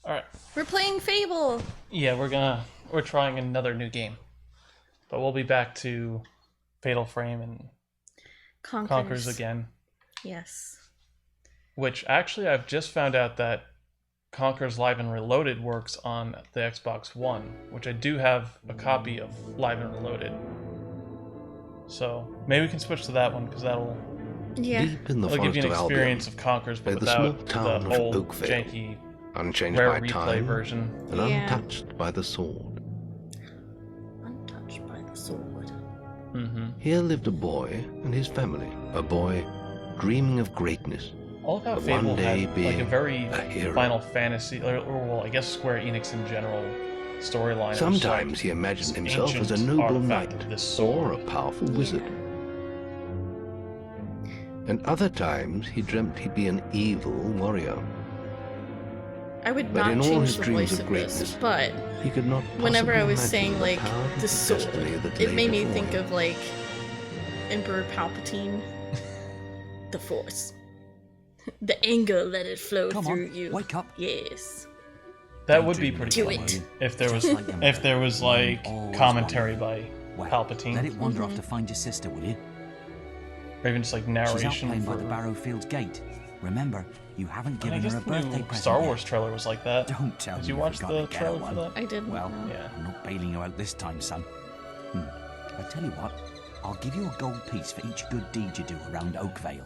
Alright. We're playing Fable! Yeah, we're trying another new game. But we'll be back to Fatal Frame and Conquers again. Yes. Which, actually, I've just found out that Conquers Live and Reloaded works on the Xbox One, which I do have a copy of Live and Reloaded. So, maybe we can switch to that one, because that'll Deep in the give forest you an of experience Albion, of Conquers, but lay the small without town the of old, Oakvale, janky, unchanged rare by replay time version. and untouched by the sword. Untouched by the sword. Mm-hmm. Here lived a boy and his family. A boy dreaming of greatness. All about But Fable one day had like being a very a hero. Final Fantasy, or well, I guess Square Enix in general storyline. It was Sometimes like he imagined this himself as a ancient noble artifact knight of this or a sword. powerful wizard. And other times he dreamt he'd be an evil warrior. I would But not in all change his the dreams voice of of this, greatness, but He could not whenever I possibly was imagine saying, the like, power and the sword, destiny that it lay made me before think him. of, like, Emperor Palpatine. The Force. The anger, let it flow Come through on, you. wake up. Yes. That would be pretty Do cool it. if there was Just like them. if there was like Always commentary by Well, Palpatine, let it wander off to find your sister, will you? or even just like She's out narration playing by for. the Barrowfields gate. Remember, you haven't And I given guess her a the birthday new present Star yet. Wars trailer was like that. Don't tell Did me you watch forgot the to get her trailer for one. that? I didn't. Well, know. Yeah. I'm not bailing you out this time, son. I tell you what, I'll give you a gold piece for each good deed you do around Oakvale.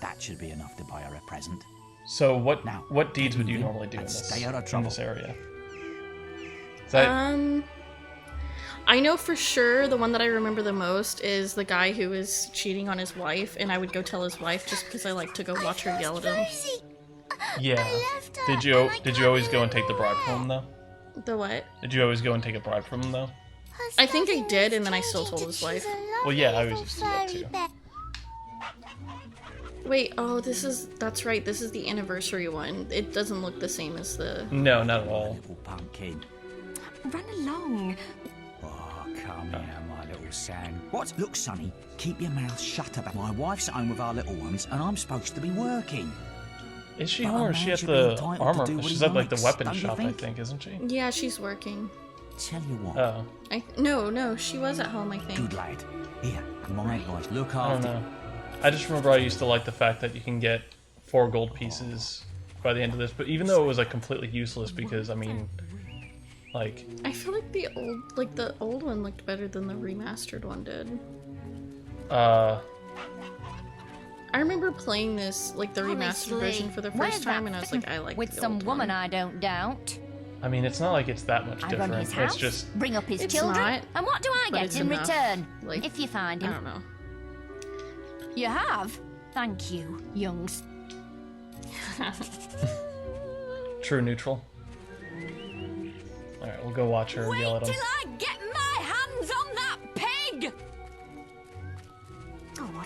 That should be enough to buy her a present. So Now, what deeds get would you moving normally do in and this stay out of in trouble. this area? Is that, I know for sure the one that I remember the most is the guy who was cheating on his wife, and I would go tell his wife just because I like to go watch her yell at him. yeah. Did you always go and take the bribe from him though? The what? Did you always go and take a bribe from him though? I think I did, and then I still told his wife. Well, yeah, I always used to do that too. Wait, oh, that's right, this is the anniversary one. It doesn't look the same as the... No, not at all. Little pumpkin. Run along. Oh, come here, my little son. What? Look, Sonny, keep your mouth shut about my wife's at home with our little ones, and I'm supposed to be working. Is she But home a or is she man at should be the entitled to armor? do what She's he at like the likes, weapon don't you shop, I think? think, isn't she? Yeah, she's working. Tell you what. Oh, No, she was at home, I think. Good lad. Here, my advice, look I don't after. know. I just remember I used to like the fact that you can get 4 gold pieces by the end of this, but even though it was like completely useless because I mean, like, I feel like the old one looked better than the remastered one did. I remember playing this, like the remastered version for the first time, and I was like, I like with the some old woman one. I don't doubt. I mean, it's not like it's that much I different. run his house, It's just bring up his It's children, not, and what do I but get it's in enough. return? Like, If you find I him. don't know. You have? Thank you, youngs. true neutral. All right, we'll go watch her yell at him. I get my hands on that pig!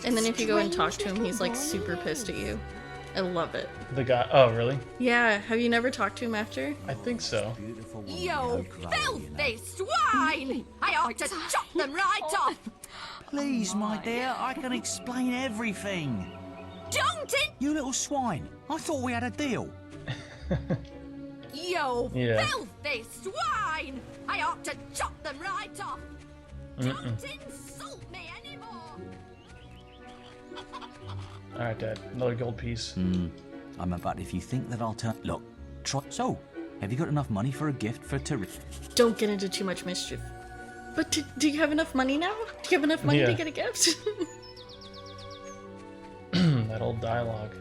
And then if you go and talk to him, he's like super pissed at you. I love it. The guy. Oh, really? Yeah, have you never talked to him after? I think so. Beautiful woman You in Oakvale, you know. filthy swine! I ought to chop them right off! Please, my dear, I can explain everything. Don't it, You little swine. I thought we had a deal. you Yeah. filthy swine! I ought to chop them right off! Don't insult me anymore! All right, Dad. Another gold piece. I'm about if you think that I'll turn... Look, try... So, have you got enough money for a gift for Teresa? Don't get into too much mischief. But do you have enough money now? Do you have enough money Yeah. to get a gift? That old dialogue.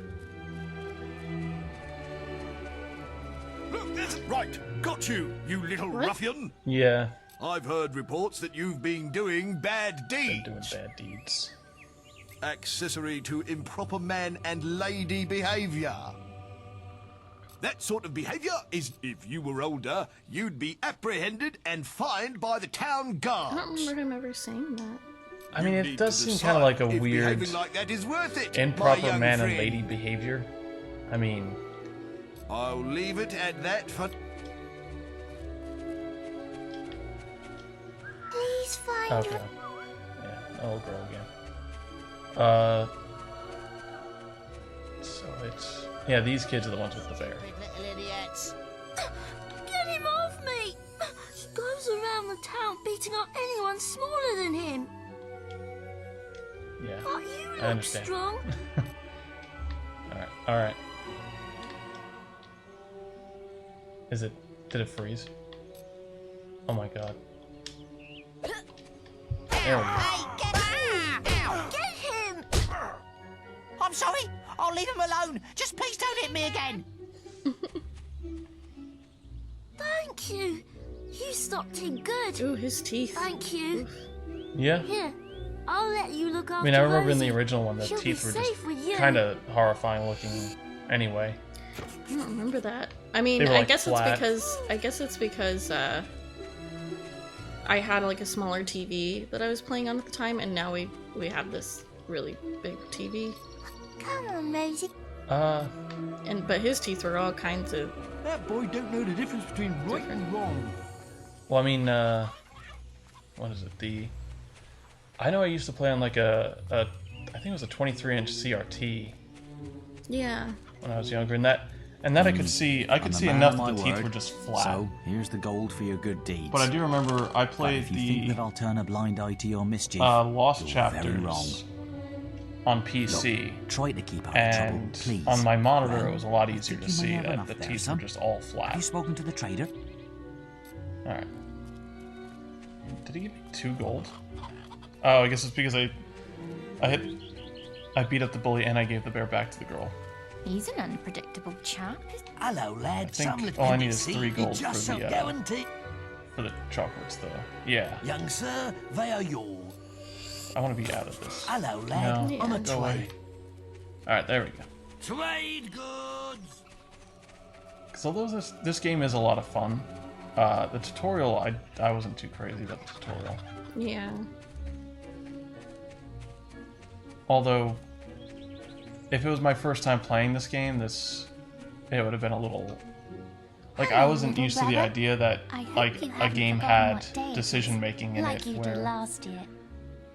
Look, there's right. Got you, you little What? ruffian. Yeah, I've heard reports that you've been doing bad been deeds. doing bad deeds. Accessory to improper man and lady behaviour. That sort of behaviour is, if you were older, you'd be apprehended and fined by the town I don't guards. remember him ever saying that. I mean, You it need does to seem kind of like a decide if weird, behaving like that is worth it, my improper young man and friend. lady behavior. I mean, I'll leave it at that for... Please find okay. her. Yeah, old girl again. So it's... Yeah, these kids are the ones with the bear. Little idiots. beating up anyone smaller than him. Yeah, But you I look understand. strong. Alright. Did it freeze? Oh my god. There we go. Get him! I'm sorry. I'll leave him alone. Just please don't hit me again. Thank you. You stopped him good. Ooh, his teeth. Thank you. Yeah. Here, I'll let you look after I mean, I remember in the Rosie. original one, the She'll teeth be were safe just with you. kind of horrifying looking anyway. I don't remember that. I mean, They were, I like, guess flat. it's because I had like a smaller TV that I was playing on at the time, and now we have this really big TV. Come on, Rosie. But his teeth were all kinds of. That boy don't know the difference between right and wrong. Well, I mean, what is it? I know I used to play on like I think it was a 23-inch CRT Yeah. when I was younger, and that I could see I'm a man enough of that my the teeth word. were just flat. So, here's the gold for your good deeds. But I do remember I But played if you think the that I'll turn a blind eye to your mischief, Lost you're very wrong. Chapters on PC, Try to keep out of trouble, and please. on my monitor Well, it was a lot I easier think to you may see have that enough the there, teeth son. were just all Have you flat. spoken to the trader? Alright. Did he give me 2 gold? Oh, I guess it's because I beat up the bully and I gave the bear back to the girl. He's an unpredictable chap. Hello, lad. I think Some all I need is dependency 3 gold is just for so the guaranteed. chocolates, though. Yeah, Young sir, they are yours. I want to be out of this. Hello, lad. No, On a go away. trade. Alright, there we go. Trade goods. Because although this game is a lot of fun, the tutorial, I wasn't too crazy about the tutorial. Yeah. Although, if it was my first time playing this game, it would have been a little... Like, I wasn't little used to the brother. idea that, I hope like, you a haven't game forgotten had what day it is, decision-making in like it, you did where... last year.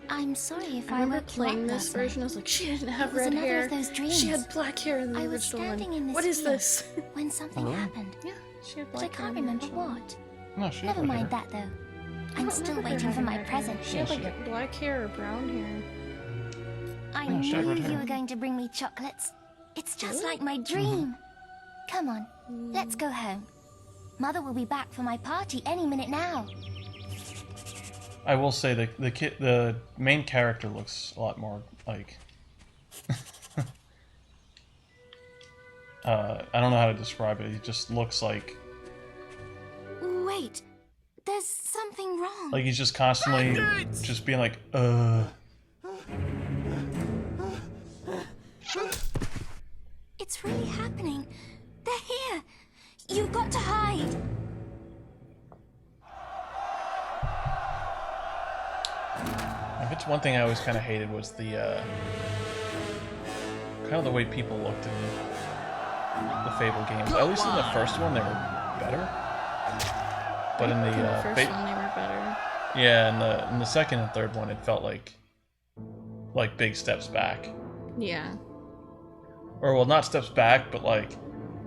I'm sorry if I I remember woke you up playing this last night. version. I was like, she didn't have It was red another hair. of those dreams. She had black hair in the I was original standing one. in this What is field this? when something really? happened. Yeah, she had But I black hair. can't in the remember original. what. No, she Never had red mind hair. that though. I I'm don't still remember her waiting for having my red hair. present. She had Yeah, like she black hair or brown hair. I Oh, she had knew red you hair. were going to bring me chocolates. It's just Really? like my dream. Come on, let's go home. Mother will be back for my party any minute now. I will say the main character looks a lot more like I don't know how to describe it. He just looks like Wait, there's something wrong. he's just constantly just being like It's really happening. They're here. You've got to hide. If it's one thing I always kind of hated was the kind of the way people looked in the Fable games. At least in the first one, they were better. But in the In the first Fa- one, they were better. yeah, in the second and third one, it felt like big steps back. Yeah. Or well, not steps back, but like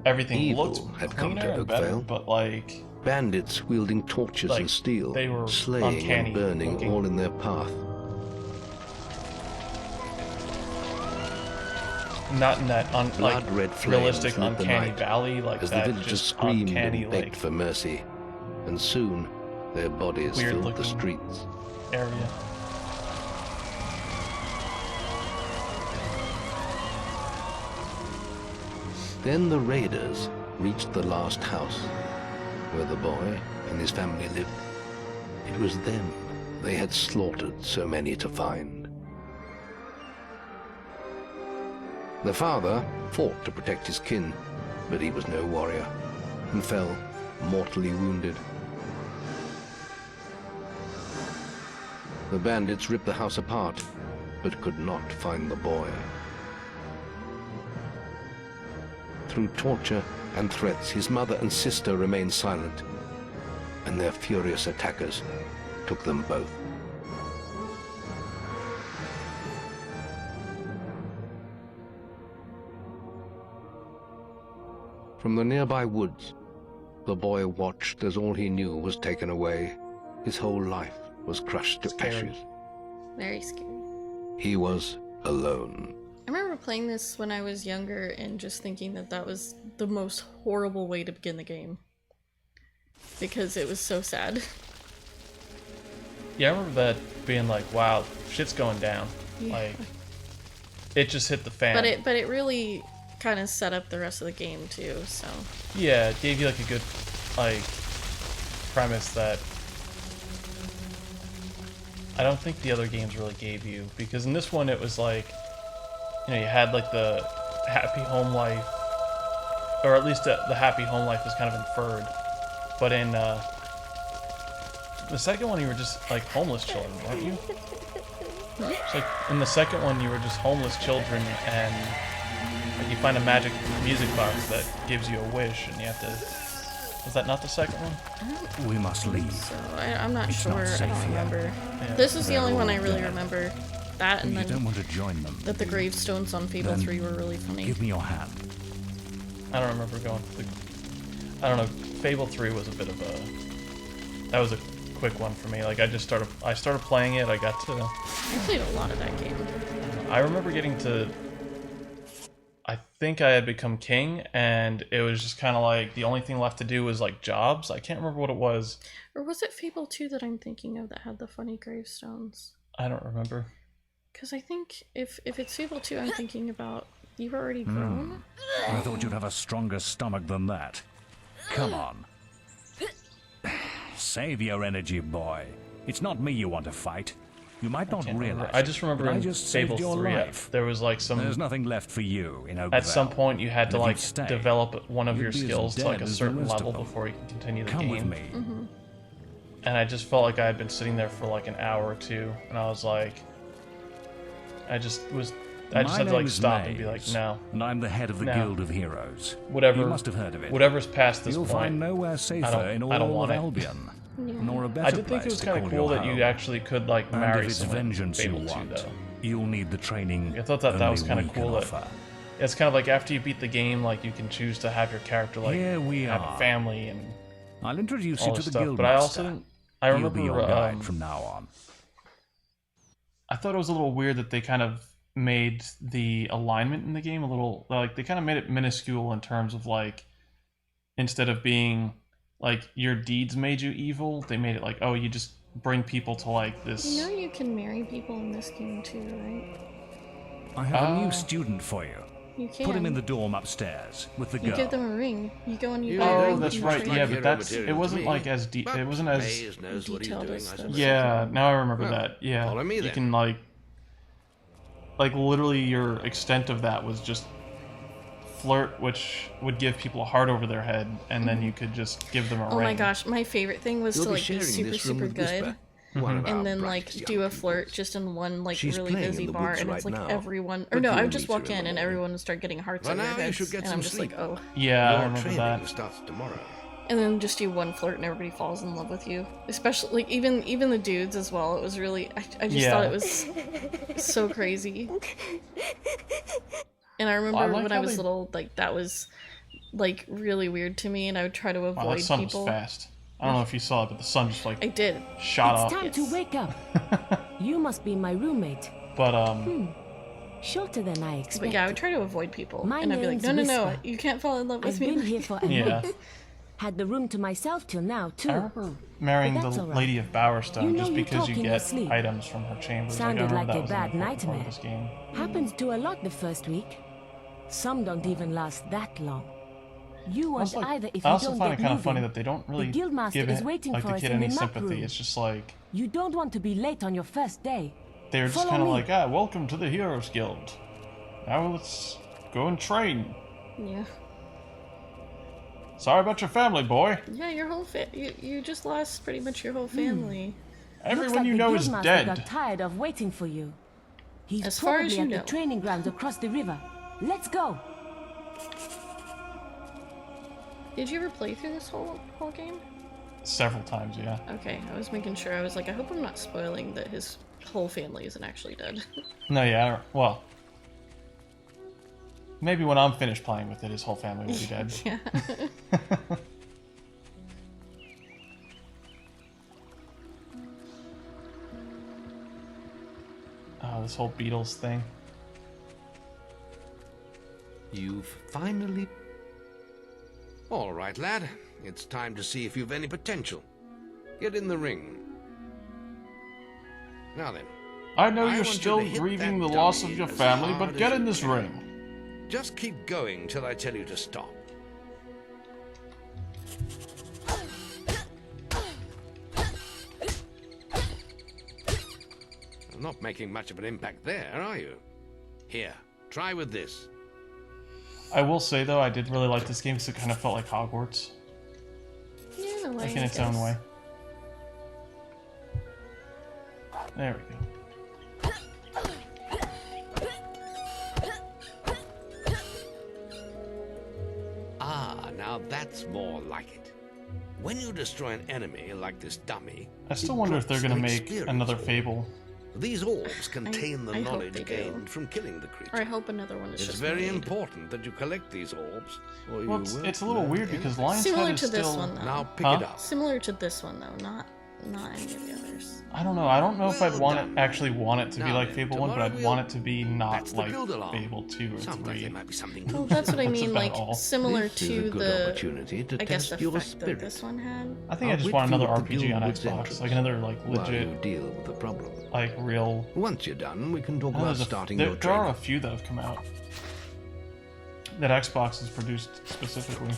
everything Evil looked had come to cleaner and better. Oakvale. But like Bandits wielding torches Like, and steel, they were slaying uncanny and burning looking. all in their path. not in that Blood-red flames realistic lit the uncanny night valley like as the that. villagers Just screamed uncanny and begged like for mercy, and soon their bodies Weird filled the looking. streets. area. Then the raiders reached the last house, where the boy and his family lived. It was them they had slaughtered so many to find. The father fought to protect his kin, but he was no warrior, and fell mortally wounded. The bandits ripped the house apart, but could not find the boy. Through torture and threats, his mother and sister remained silent, and their furious attackers took them both. From the nearby woods, the boy watched as all he knew was taken away, his whole life was crushed to Scary. ashes. Very scary. He was alone. I remember playing this when I was younger and just thinking that that was the most horrible way to begin the game. Because it was so sad. Yeah, I remember that being like, wow, shit's going down. Yeah. Like, it just hit the fan. But it really kind of set up the rest of the game too, so. Yeah, it gave you like a good, like, premise that I don't think the other games really gave you. Because in this one it was like, you know, you had like the happy home life, or at least the happy home life was kind of inferred. But in the second one you were just like homeless children, weren't you? It's like in the second one you were just homeless children, and like you find a magic music box that gives you a wish, and you have to. Was that not the second one? We must leave. So I'm not It's sure. not I safe don't here. remember. Yeah. This is the They're only one I all really dead. remember. That and You don't then want to join them. that the gravestones on Fable Then 3 were really funny. Give me your hand. I don't remember going to the. I don't know. Fable 3 was a bit of a. That was a quick one for me. Like I started playing it. I got to. I played a lot of that game. I remember getting to. I think I had become king, and it was just kind of like the only thing left to do was like jobs. I can't remember what it was. Or was it Fable 2 that I'm thinking of that had the funny gravestones? I don't remember. Because I think if it's Fable 2 I'm thinking about, you've already grown? I thought you'd have a stronger stomach than that. Come on. Save your energy, boy. It's not me you want to fight. You might not Can't remember. realize. I just remember but I in just Fable saved your 3, life. there was like some. There's nothing left for you in Oakvale. At some point, you had to And if like you'd stay, develop one of you'd your be as skills to dead like a as the certain rest of level them. before you can continue the Come game. with me. And I just felt like I had been sitting there for like an hour or two, and I was like, I just had to like stop and be like, no, And I'm the head of the No. Guild of Heroes. whatever. You must have heard of it. Whatever's past this You'll point. find nowhere safer in all I don't of want it. Albion. Nor a better I did think it place was to kind call of cool your that you home. actually could like And marry if it's someone in vengeance you Fable 2, want, though. you'll need the training. I thought that was only kind of we can cool. That offer. it's kind of like after you beat the game, like you can choose to have your character like Here we have are. a family and I'll introduce all you to this the stuff. guild But I also master. didn't. I He'll remember be your guide from now on. I thought it was a little weird that they kind of made the alignment in the game a little like they kind of made it minuscule in terms of like instead of being like your deeds made you evil, they made it like, oh, you just bring people to like this. You know you can marry people in this game too, right? I have a Oh. new student for you. You can. Put him in the dorm upstairs with the You girl. give them a ring. You go and you You buy a Oh, ring. that's and right. train Yeah, them. but that's it wasn't like as deep. It wasn't as Maze knows what he's detailed doing, as I the- suppose. yeah. Now I remember Well, that. Yeah, follow me you then. can like literally your extent of that was just flirt, which would give people a heart over their head, and then you could just give them a Oh ring. my gosh, my favorite thing was You'll to be like be sharing super this room super with good. Whisper, one of our And then like brightest do young a flirt pupils. just in one like She's really playing in busy the bar, woods and it's right like now. everyone, or But no, I you'll would just meet her walk in in the and morning. everyone would start getting hearts By over their now you heads, should get and some I'm just sleep. like, oh, Yeah, I Your remember training that. starts tomorrow. and then just do one flirt and everybody falls in love with you. Especially like even the dudes as well. It was really, I just Yeah. thought it was so crazy. And I remember I like when I how was they- little, like that was like really weird to me, and I would try to Wow, avoid that sun people. was fast. I don't know if you saw it, but the sun just like I did. shot It's up. time to Yes. wake up. You must be my roommate. But Shorter than I But expected. yeah, I would try to avoid people, My and I'd be like, name's no, Whisper. you can't fall in love with I've me. been here for a yeah, month. Had the room to myself till now, too. I remember marrying But the that's all right. Lady of Bowerstone You know just you because talk you in your get sleep. items from her chambers. Sounded I remember like a that was an bad important part nightmare. of this game. Happens to a lot the first week. Some don't even last that long. You want either if I you also don't find get it kind of funny moving, that they don't really guild master give is it, waiting like for the us kid in any the map sympathy. room. It's just like you don't want to be late on your first day. they're just Follow kind of me. like, welcome to the Heroes Guild. Now let's go and train. Yeah, Sorry about your family, boy. yeah, your whole you just lost pretty much your whole family. Looks Everyone like you the know is guildmaster dead. got tired of waiting for you. He's As far probably as you at know. the training grounds across the river. Let's go. Did you ever play through this whole game? Several times, yeah. Okay, I was making sure. I was like, I hope I'm not spoiling that his whole family isn't actually dead. No, yeah. Well, maybe when I'm finished playing with it, his whole family will be dead. Yeah. this whole Beatles thing. You've finally... All right, lad. It's time to see if you've any potential. Get in the ring. Now then. I know you're want you still to hit grieving that the loss dummy of your as family, hard but get as in you this can. ring. Just keep going till I tell you to stop. You're not making much of an impact there, are you? Here, try with this. I will say, though, I did really like this game because it kind of felt like Hogwarts. Yeah, in a way, Like in I its own guess. way. There we go. Ah, now that's more like it. When you destroy an enemy like this dummy, I still it wonder if they're drops going to an make experience another orb. Fable. These orbs contain the I hope knowledge they do. gained from killing the creature. Or I hope another one is It's just very made. important that you collect these orbs, or you Well, will it's a little weird because Lion's Similar Head is to this still... one, though. Now pick Huh? it up. Similar to this one, though, not any of the others. I don't know. I don't know if I'd Well done. actually want it to be Now like then, Fable 1, but tomorrow I'd want it we'll- to be not That's the like build-along. Fable 2 or Sounds like 3. there might be something Well, new. that's what I That's mean, about like, all. similar This is to a good the, opportunity to I guess, test the your effect spirit. that this one had. I think I I'll just wait want for you another at the RPG on Guildwood's Xbox. entrance Like another, like, while you legit, deal with the problem. like, real... Once you're done, we can talk I know about there's starting there, your there are a training. few that have come out that Xbox has produced specifically.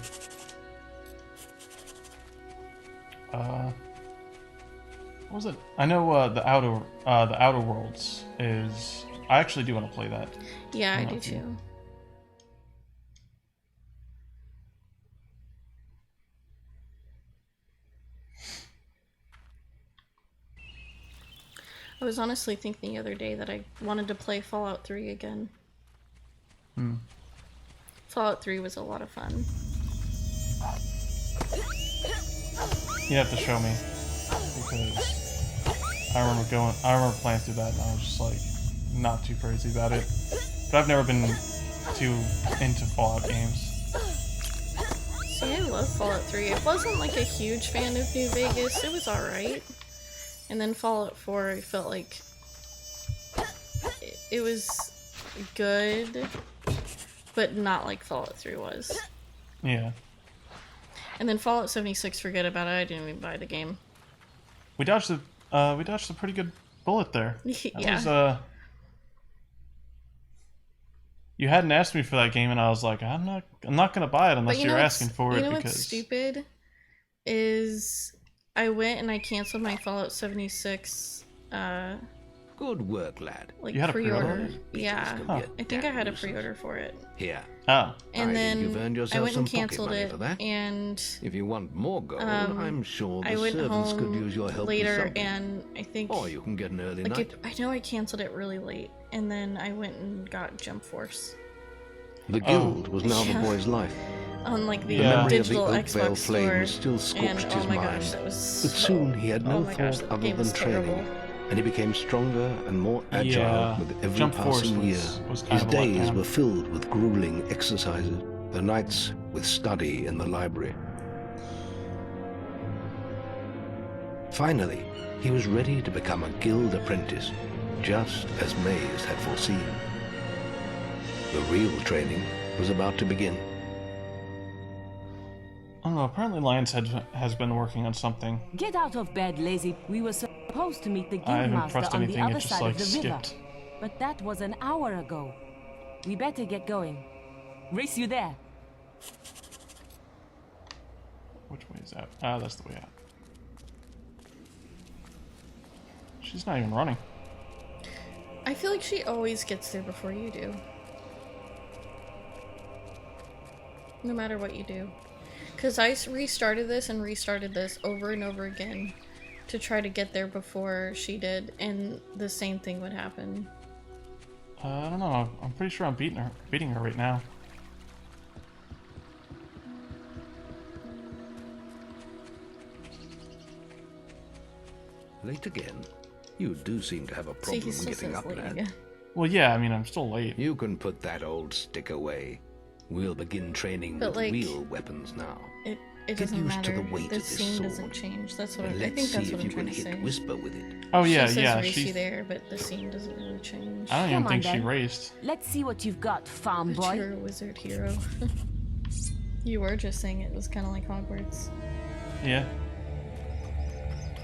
What was it? I know the Outer Worlds is. I actually do want to play that. Yeah, I don't know do if you- too. I was honestly thinking the other day that I wanted to play Fallout 3 again. Fallout 3 was a lot of fun. You have to show me because I remember playing through that and I was just like not too crazy about it. But I've never been too into Fallout games. See, I love Fallout 3. I wasn't like a huge fan of New Vegas. It was alright. And then Fallout 4, I felt like it was good, but not like Fallout 3 was. Yeah, And then Fallout 76, forget about it. I didn't even buy the game. we dodged a pretty good bullet there. That Yeah. was, you hadn't asked me for that game, and I was like, I'm not gonna buy it unless But you know you're what's- asking for you it know because what's stupid is I went and I canceled my Fallout 76 Good work, lad. like You had a pre-order. pre-order? Yeah, Because Huh. you'll I be think I had a nuisance. pre-order for it, Here, oh, I and think you've earned then yourself I went and some pocket canceled money it, for that. and If you want more gold, I'm sure the I went servants home could use your help with later, something. and I think Or you can get an early like night. I know I canceled it really late, and then I went and got Jump Force The guild was now the Yeah. boy's life. on like the Yeah. The memory of the digital Oakvale Xbox flame store, still scorched and his oh my mind. gosh, that was. But soon he had no oh my gosh, thought that other game than was training, terrible. and he became stronger and more agile Yeah, with every Jump Force passing year. was kind His of a days letdown. were filled with grueling exercises, the nights with study in the library. Finally, he was ready to become a guild apprentice, just as Maze had foreseen. The real training was about to begin. I don't know. Apparently, Lion's Head has been working on something. Get out of bed, lazy. We were supposed to meet the I haven't guildmaster pressed on the anything. other It just side like of the river. skipped. But that was an hour ago. We better get going. Race you there. Which way is that? Ah, that's the way out. She's not even running. I feel like she always gets there before you do. No matter what you do. Because I restarted this and restarted this over and over again to try to get there before she did, and the same thing would happen. I don't know. I'm pretty sure I'm beating her right now. Late again? You do seem to have a See, problem he still getting says up, late lad. again. Well, yeah. I mean, I'm still late. You can put that old stick away. We'll begin training But, with like, real weapons now. it Get doesn't used to matter. the weight of The this scene sword. doesn't change. That's what And I let's think that's see what if I'm you can trying to say. hit Whisper with it. Oh yeah, she says yeah. racy She's. there, but the scene doesn't really change. I don't even Come on, think she then. raced. Let's see what you've got, farm But boy. you're a wizard hero. You were just saying it was kind of like Hogwarts. Yeah.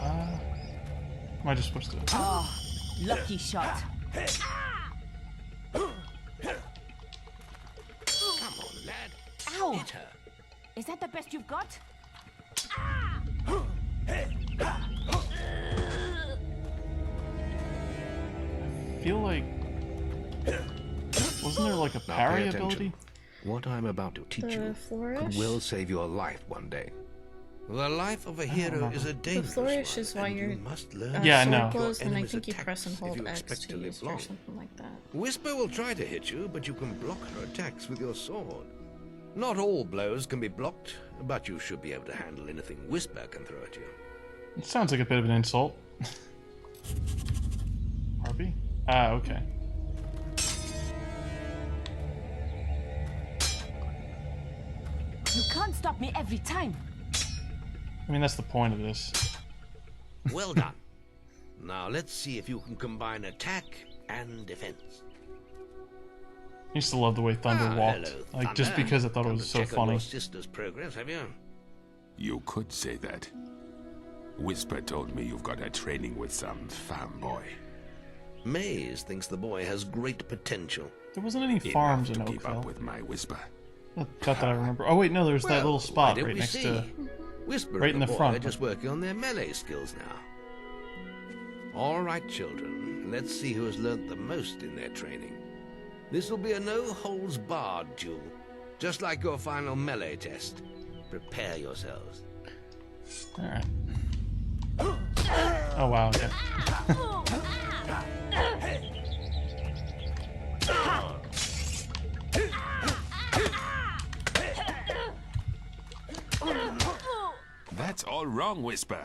Am I just supposed to? Oh, lucky shot. Come on, lad. Ow! Hit her. Is that the best you've got? I feel like. Wasn't there like a Now parry pay attention. ability? What I'm about to teach The you could flourish? well save your life one day. The life of a hero know. is a dangerous flourish one, is why and you you're, must learn Uh, Yeah, I sword know. blows, your then I enemy's think you attacks press and if hold you X expect to to live use or long. something like that. Whisper will try to hit you, but you can block her attacks with your sword. Not all blows can be blocked, but you should be able to handle anything Whisper can throw at you. It sounds like a bit of an insult. Harvey? Ah, okay. You can't stop me every time. I mean, that's the point of this. Well done. Now let's see if you can combine attack and defense. I used to love the way Thunder walked. Hello, Like, just Thunder. because I thought it Come was to so check on funny. your sister's progress, have you? You could say that. Whisper told me you've got her training with some farm boy. Maze thinks the boy has great potential. There wasn't any farms in Enough to keep up Oakville. with my Whisper. Not that I remember. Oh wait, no, there's that little Well, spot why don't right we next see? to. Whisper right and in the boy front, are just working on their melee skills now. All right, children. Let's see who has learnt the most in their training. This will be a no-holds-barred duel, just like your final melee test. Prepare yourselves. All right. Oh wow. Okay. That's all wrong, Whisper.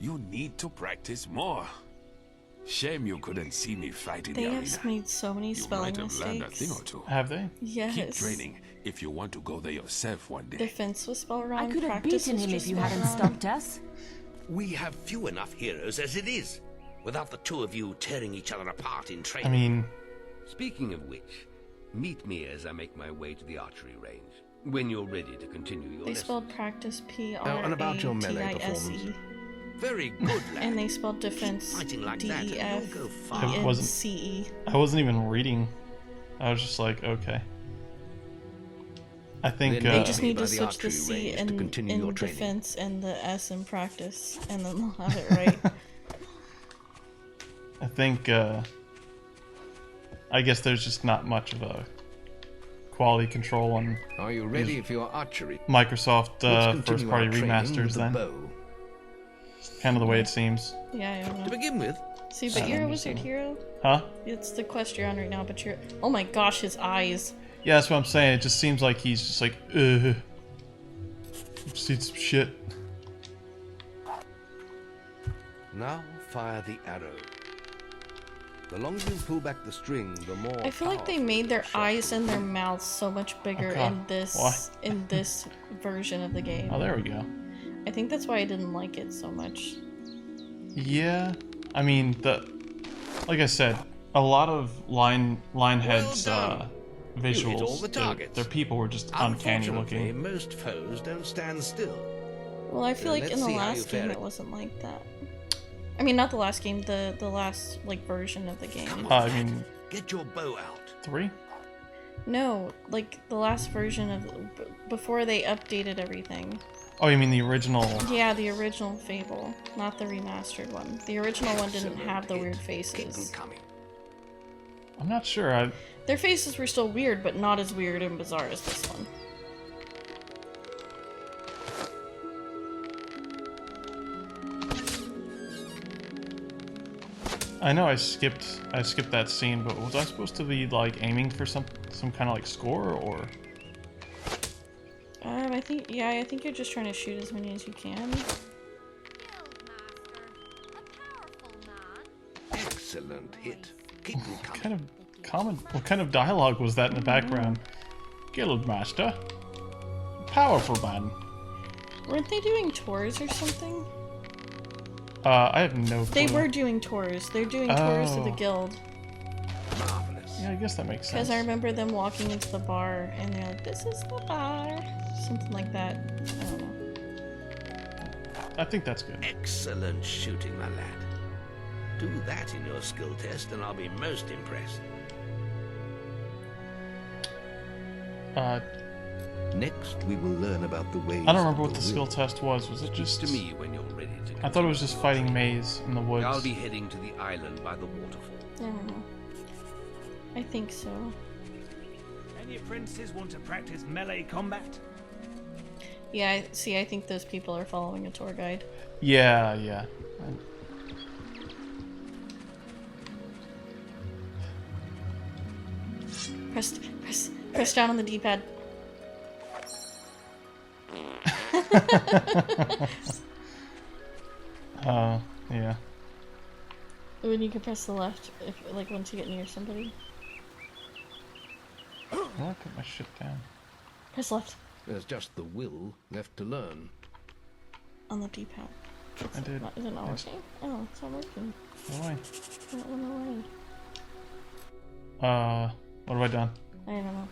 You need to practice more. Shame you couldn't see me fight in They the have arena. made so many You spelling might have learned a thing or mistakes. two. Have they? Yes. Keep training if you want to go there yourself one day. Defense was spelled wrong. I could have practice beaten was him just if you spelled hadn't wrong. stopped us. We have few enough heroes as it is, without the two of you tearing each other apart in I training. mean, Speaking of which, meet me as I make my way to the archery range, when you're ready to continue your They lesson. spelled practice and about your melee P-R-A-T-I-S-E. Very good, lad. And they spelled defense Fighting like that, and you'll go far. It wasn't- D-E-F-E-N-C-E. I wasn't even reading. I was just like, okay. I think. Then They meet just me need by to the switch the archery C range to in continue your training. defense and the S in practice, and then they'll have it right. I think. I guess there's just not much of a quality control on Are you ready for your archery? Microsoft Let's continue first party our training remasters. with the Then, bow. kind of the way it seems. Yeah, I don't To know. begin with, See, but you're a wizard hero. Huh? It's the quest you're on right now, but you're. Oh my gosh, his eyes. Yeah, that's what I'm saying. It just seems like he's just like, just eat some shit. now fire the arrow. The longer you pull back the string, the more. I feel like they powerful made their your shot eyes and their mouths so much bigger God. in this Why? version of the game. Oh, there we go. I think that's why I didn't like it so much. Yeah, I mean like I said, a lot of line heads done. You hit all visuals. the targets. Their people were just uncanny Unfortunately, looking. most foes don't stand still. Well, I feel like Let's in the see how you last game fare. it wasn't like that. I mean, not the last game, the last like version of the game. Come on, I lad. mean, Get your bow out. 3. No, like the last version of before they updated everything. Oh, you mean the original? Yeah, the original Fable, not the remastered one. The original one didn't Excellent have the hit. weird Keep them faces. coming. I'm not sure. Their faces were still weird, but not as weird and bizarre as this one. I know I skipped that scene, but was I supposed to be like aiming for some kind of like score or? I think you're just trying to shoot as many as you can. Guildmaster, a powerful man. Excellent hit. Keep them coming. What kind of dialogue was that in the background? Guildmaster, powerful man. Weren't they doing tours or something? I have no clue. They were doing tours. They're doing tours of the Oh. guild. Marvelous. Yeah, I guess that makes sense. Because I remember them walking into the bar and they're like, "This is the bar." Something like that. I don't know. I think that's good. Excellent shooting, my lad. Do that in your skill test and I'll be most impressed. Next, we will learn about the ways. I don't remember of what the skill test was. Was it just... To me when you're ready to I thought it was just fighting Maze in the woods. I'll be heading to the island by the waterfall. I don't know. I think so. Any apprentices want to practice melee combat? Yeah, I think those people are following a tour guide. Yeah, yeah. Press down on the D-pad. Yeah. When you can press the left, if like once you get near somebody. Why do I put my shit down? Press left There's just the will left to learn. on the D-pad. I did. Is it not working? Oh, it's not working. Why? I don't know why. What have I done? I don't know.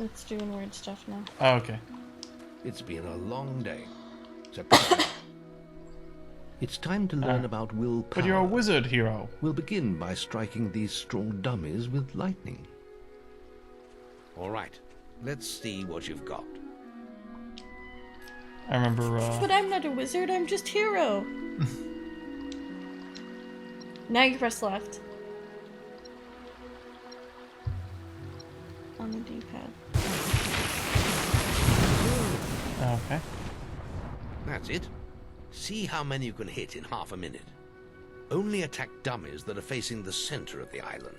It's doing weird stuff now. Oh, okay. It's been a long day. So it's time to learn about willpower. But you're a wizard hero. We'll begin by striking these straw dummies with lightning. All right, let's see what you've got. I remember, But I'm not a wizard, I'm just hero. Now you press left. On the D-pad. Okay. That's it. See how many you can hit in half a minute. Only attack dummies that are facing the center of the island.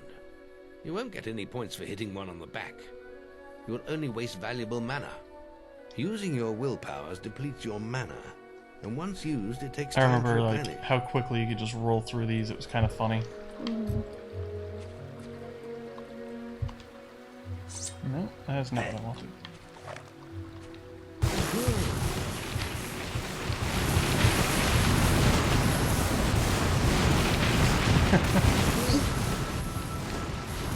You won't get any points for hitting one on the back. You will only waste valuable mana. Using your willpowers depletes your mana, and once used, it takes I time remember, to like, replenish. how quickly you could just roll through these. It was kind of funny. No, that is not what I wanted.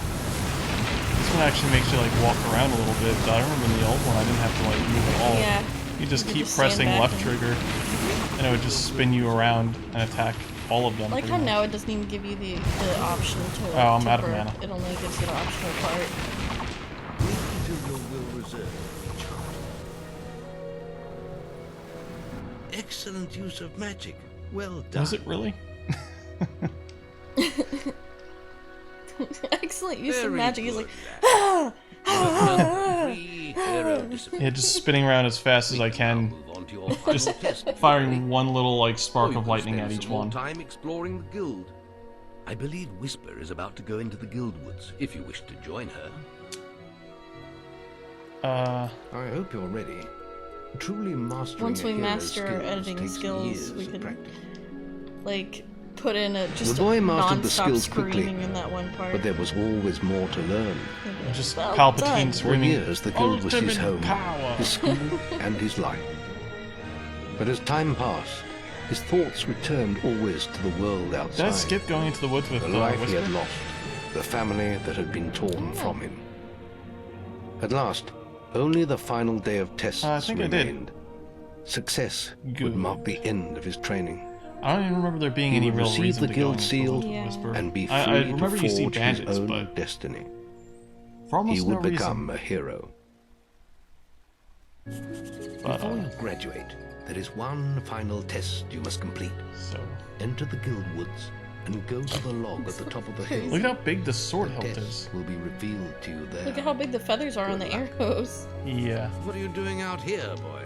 This one actually makes you like walk around a little bit, but I remember in the old one I didn't have to like move at all. Yeah. You just You keep just stand pressing back left and- trigger, and it would just spin you around and attack all of them. Like pretty how much. now it doesn't even give you the option to like, Oh, I'm to out of burp. mana. It only gives you the optional part. Wait until your will reserve, child. Excellent use of magic. Well done. Was it really? Excellent use of Very magic. He's good, like, lad. ah! Free hero discipline. Yeah, just spinning around as fast as I can, Move on to your final just test, if you're firing ready. one little like Or spark you of can lightning spend at each some more one. time exploring the guild. I believe Whisper is about to go into the guild woods. If you wish to join her. I hope you're ready. Truly mastering Once we a hero's master our skills editing takes skills, years we of can practice. like put in a just The boy a mastered the non-stop skills quickly, screaming in that one part. But there was always more to learn. Just Well Palpatine done. For screaming, years, the guild was his "Ultimate home, power!" his school, and his life. But as time passed, his thoughts returned always to the world Did I outside. skip going into the woods with The life he Whisper? had lost, the family that had been torn from him. At last, only the final day of tests I think I did. remained. Success Good. would mark the end of his training. I don't even remember there being He any would real receive reason the to guild go into the seal woods with Yeah. Whisper. and be free I to remember you see forge his bandits, own but destiny. for almost He would no become reason. a hero. But, Before you graduate, there is one final test you must complete. so Enter the guild woods and go to the log at the top of the hill. look how big the sword The hilt test is. will be revealed to you there. Look at how big the feathers are on the Good luck. arrows. Yeah. What are you doing out here, boy?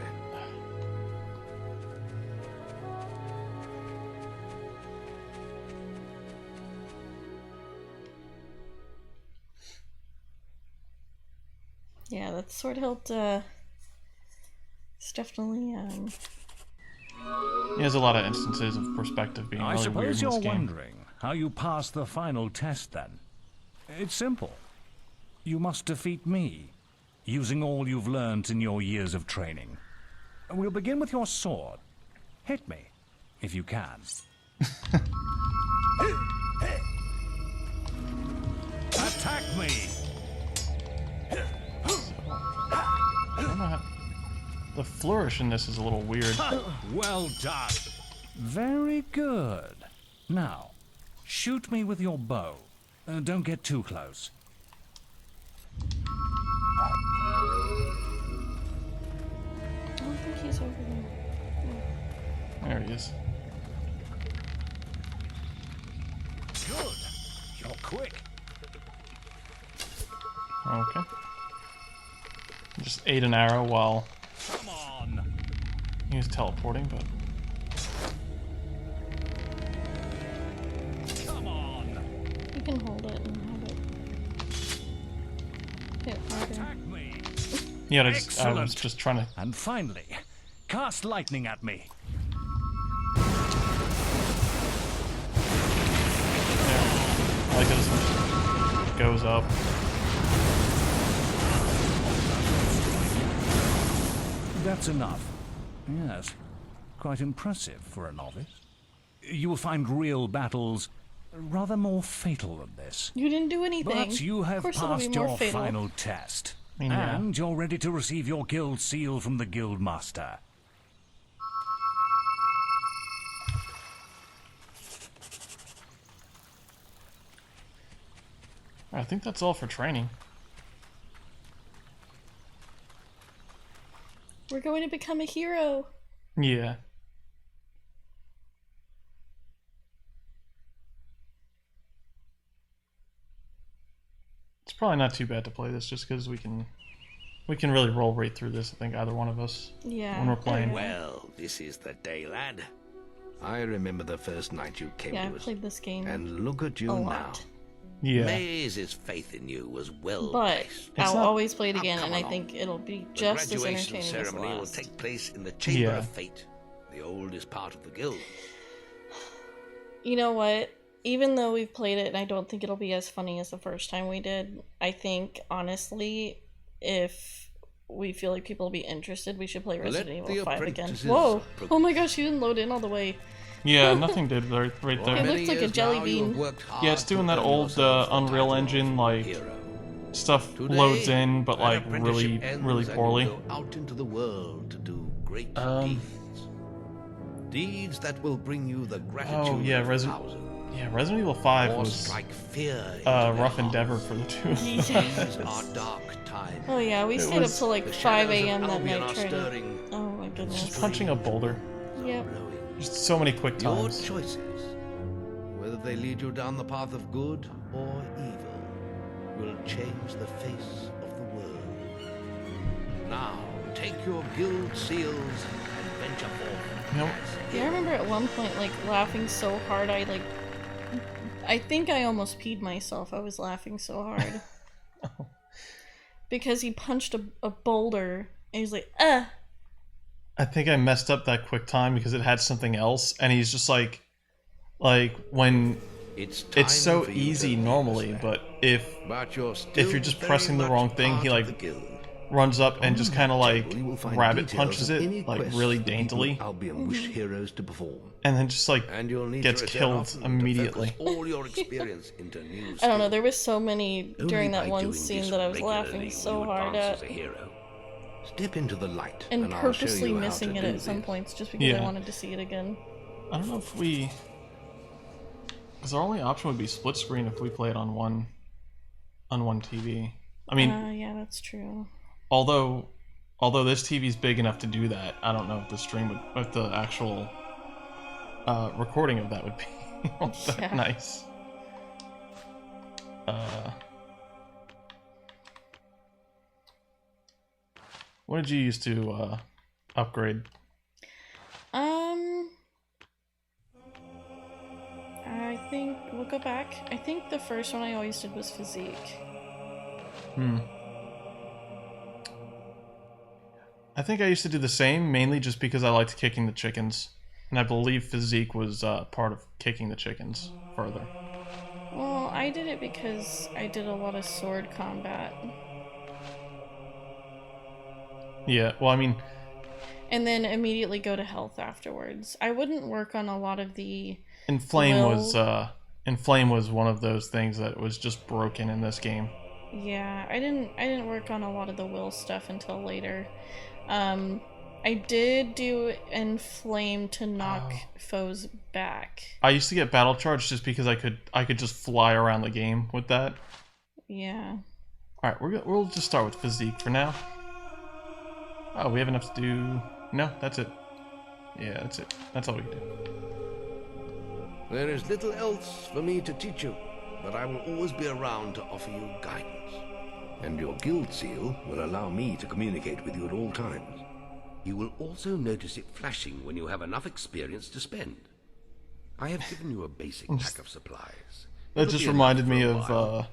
Yeah, that sword hilt, it's definitely, There's a lot of instances of perspective being I really weird suppose in this you're game. wondering how you pass the final test then. It's simple. You must defeat me, using all you've learned in your years of training. We'll begin with your sword. Hit me, if you can. Attack me! The flourish in this is a little weird. Well done. Very good. Now, shoot me with your bow. Don't get too close. I don't think he's over there. There he is. Good. You're quick. Okay. Just ate an arrow while Come on. he was teleporting, but Come on. You can hold it and have it hit harder. Attack me. yeah, I was Excellent. just trying to. And finally, cast lightning at me. I like how this one just goes up. That's enough. Yes, quite impressive for a novice. You will find real battles rather more fatal than this. You didn't do anything. But you Of have course it'll be passed more your fatal. final test. Yeah. And you're ready to receive your guild seal from the guild master. I think that's all for training. We're going to become a hero. Yeah. It's probably not too bad to play this just because we can really roll right through this, I think, either one of us. Yeah. When we're playing. Well, this is the day, lad. I remember the first night you came Yeah, to I us. played this game And look at you a now. lot. Yeah. Maze's faith in you was well But placed. I'll not- always play it Oh, again, come and I along. think it'll be The just as graduation entertaining as the ceremony will last. take place in the Chamber Yeah. of Fate, the oldest part of the guild. You know what? Even though we've played it, and I don't think it'll be as funny as the first time we did, I think, honestly, if we feel like people will be interested, we should play Resident Let Evil the 5 again. apprentices Whoa! pro- Oh my gosh, you didn't load in all the way. Yeah, nothing did right For there. It many looks like a years jelly now, you have bean. worked hard Yeah, it's doing to that earn old yourself the Unreal title Engine, of like, hero. stuff Today, loads in, but that like apprenticeship really, ends really and you poorly. go out into the world to do great Um, deeds. Deeds that will bring you the gratitude Oh yeah, of thousands. Resident Evil 5 Or was strike fear into a their rough hearts. endeavor for the two of These us. are dark times. Oh yeah, we It stayed up was- till like The 5 shadows of a.m. that Albion night are trying to... stirring. Oh my goodness. Just punching a boulder. Yep. Blowing. Just so many quick Your times. choices, whether they lead you down the path of good or evil, will change the face of the world. Now, take your guild seals and venture forth. Nope. Yeah, I remember at one point, like, laughing so hard, I think I almost peed myself. I was laughing so hard. Because he punched a boulder, and he's like, ah! I think I messed up that quick time because it had something else, and he's just like when It's so time for you easy to normally, leave us but now. if But you're you're just still pressing the very wrong much thing, he part of like the guild. runs up and On just that kind of like table, you will find rabbit details punches of it any like quests really the people daintily, Albion wish heroes to perform. and then just like And you'll need gets to return killed often to immediately. focus all your experience into new I don't know, skills. there was so many Only during that by one doing scene this that I was regularly laughing will so you hard advance at. as a hero. Step into the light, And I'll show purposely you how missing to it do at some this. points just because I Yeah. wanted to see it again. I don't know if we, because our only option would be split screen if we play it on one TV. I mean, Yeah, that's true. although this TV's big enough to do that, I don't know if the stream would, if the actual recording of that would be all that Yeah. nice. What did you use to upgrade? I think we'll go back. I think the first one I always did was physique. I think I used to do the same, mainly just because I liked kicking the chickens. And I believe physique was part of kicking the chickens further. Well, I did it because I did a lot of sword combat. Yeah, well, I mean, and then immediately go to health afterwards. I wouldn't work on a lot of the Inflame will. Inflame was one of those things that was just broken in this game. Yeah, I didn't work on a lot of the will stuff until later. I did do Inflame to knock foes back. I used to get Battle Charge just because I could just fly around the game with that. Yeah. All right, we'll just start with physique for now. Oh, we have enough to do. No, that's it. Yeah, that's it. That's all we can do. There is little else for me to teach you, but I will always be around to offer you guidance. And your guild seal will allow me to communicate with you at all times. You will also notice it flashing when you have enough experience to spend. I have given you a basic pack of supplies. That just reminded me of.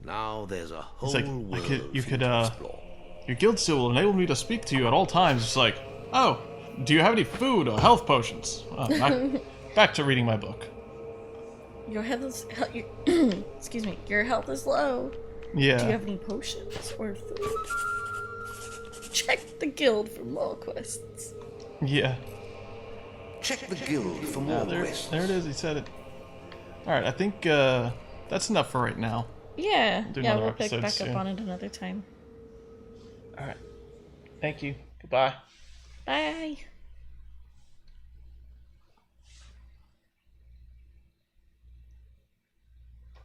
Now there's a whole It's like world you for could to explore. your guild seal will enable me to speak to you at all times. It's like, oh, do you have any food or health potions? Back to reading my book. Your health is excuse me. Your health is low. Yeah. Do you have any potions or food? Check the guild for more quests. Yeah. Check the guild for more quests. There it is. He said it. All right. I think that's enough for right now. Yeah. Do Yeah. another We'll pick episode back soon. up on it another time. All right. Thank you. Goodbye. Bye.